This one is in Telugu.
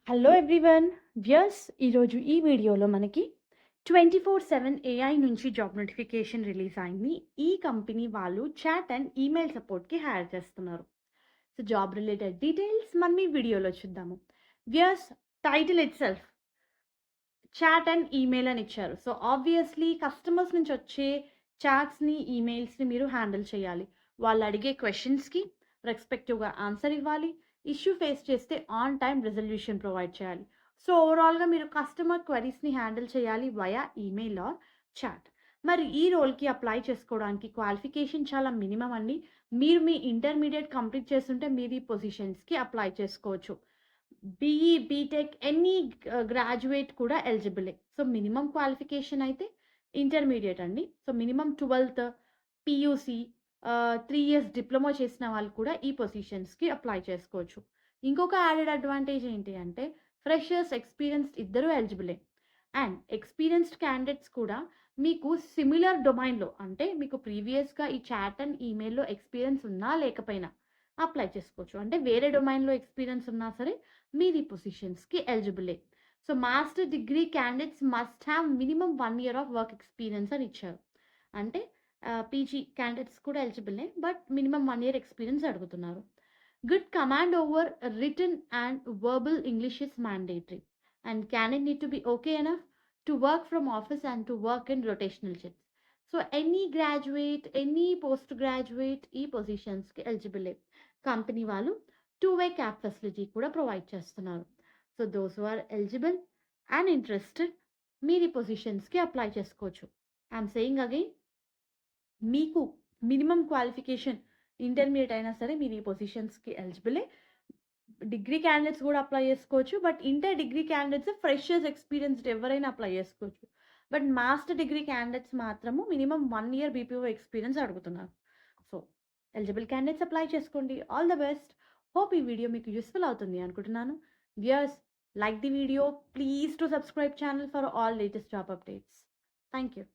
Hello everyone. ఈరోజు ఈ వీడియోలో మనకి 24/7 ఏఐ నుంచి జాబ్ నోటిఫికేషన్ రిలీజ్ అయింది. ఈ కంపెనీ వాళ్ళు చాట్ అండ్ ఈమెయిల్ సపోర్ట్కి హైర్ చేస్తున్నారు. సో జాబ్ రిలేటెడ్ డీటెయిల్స్ మనం ఈ వీడియోలో చూద్దాము. Viewers, title it self chat and email అని ఇచ్చారు. సో ఆబ్వియస్లీ కస్టమర్స్ నుంచి వచ్చే చాట్స్ని, ఈమెయిల్స్ని మీరు హ్యాండిల్ చేయాలి. వాళ్ళు అడిగే క్వశ్చన్స్కి రెస్పెక్టివ్గా ఆన్సర్ ఇవ్వాలి. ఇష్యూ ఫేస్ చేస్తే ఆన్ టైం రెజల్యూషన్ ప్రొవైడ్ చేయాలి. సో ఓవరాల్గా మీరు కస్టమర్ క్వరీస్ని హ్యాండిల్ చేయాలి వయా ఈమెయిల్ ఆర్ చాట్. మరి ఈ రోల్కి అప్లై చేసుకోవడానికి క్వాలిఫికేషన్ చాలా మినిమం అండి. మీరు మీ ఇంటర్మీడియట్ కంప్లీట్ చేస్తుంటే మీరు ఈ పొజిషన్స్కి అప్లై చేసుకోవచ్చు. బీఈ, బీటెక్ ఎనీ గ్రాడ్యుయేట్ కూడా ఎలిజిబులే. సో మినిమం క్వాలిఫికేషన్ అయితే ఇంటర్మీడియట్ అండి. So minimum 12th PUC 3 years diploma చేసిన వాళ్ళు కూడా ఈ పొజిషన్స్‌కి అప్లై చేసుకోవచ్చు. ఇంకొక యాడెడ్ అడ్వాంటేజ్ ఏంటి అంటే ఫ్రెషర్స్, ఎక్స్‌పీరియన్స్డ్ ఇద్దరూ ఎలిజిబులే. అండ్ ఎక్స్‌పీరియన్స్డ్ క్యాండిడేట్స్ కూడా మీకు సిమిలర్ డొమైన్‌లో అంటే మీకు ప్రీవియస్‌గా ఈ చాట్ అండ్ ఈమెయిల్‌లో ఎక్స్‌పీరియన్స్ ఉన్నా లేకపోయినా అప్లై చేసుకోవచ్చు. అంటే వేరే డొమైన్‌లో ఎక్స్‌పీరియన్స్ ఉన్నా సరే మీరు ఈ పొజిషన్స్‌కి ఎలిజిబులే. So master degree candidates must have minimum 1 year of work experience అని ఇచ్చారు. అంటే పీజీ క్యాండిడేట్స్ కూడా ఎలిజిబులే. బట్ మినిమమ్ 1 ఇయర్ ఎక్స్‌పీరియన్స్ అడుగుతున్నారు. Good command over written and verbal English is mandatory. And candidate need to be okay enough to work from office and to work in rotational shifts. So any graduate, any post graduate ఈ పొజిషన్స్‌కి ఎలిజిబులే. కంపెనీ వాళ్ళు 2-వే క్యాబ్ ఫెసిలిటీ కూడా ప్రొవైడ్ చేస్తున్నారు. So those who are eligible and interested మీరు ఈ పొజిషన్స్‌కి అప్లై చేసుకోవచ్చు. ఐయామ్ సేయింగ్ అగైన్, మీకు మినిమమ్ క్వాలిఫికేషన్ ఇంటర్మీడియేట్ అయినా సరే మీరు ఈ పొజిషన్స్‌కి ఎలిజిబులే. డిగ్రీ క్యాండిడేట్స్ కూడా అప్లై చేసుకోవచ్చు. But inter degree candidates, freshers, experienced ఎవరైనా అప్లై చేసుకోవచ్చు. బట్ మాస్టర్ డిగ్రీ క్యాండిడేట్స్ మాత్రము మినిమమ్ 1 ఇయర్ బీపీఓ ఎక్స్‌పీరియన్స్ అడుగుతున్నారు. సో ఎలిజిబుల్ క్యాండిడేట్స్ అప్లై చేసుకోండి. All the best. హోప్ ఈ వీడియో మీకు యూస్‌ఫుల్ అవుతుంది అనుకుంటున్నాను. Viewers, like the video. Please to subscribe channel for all latest job updates. Thank you.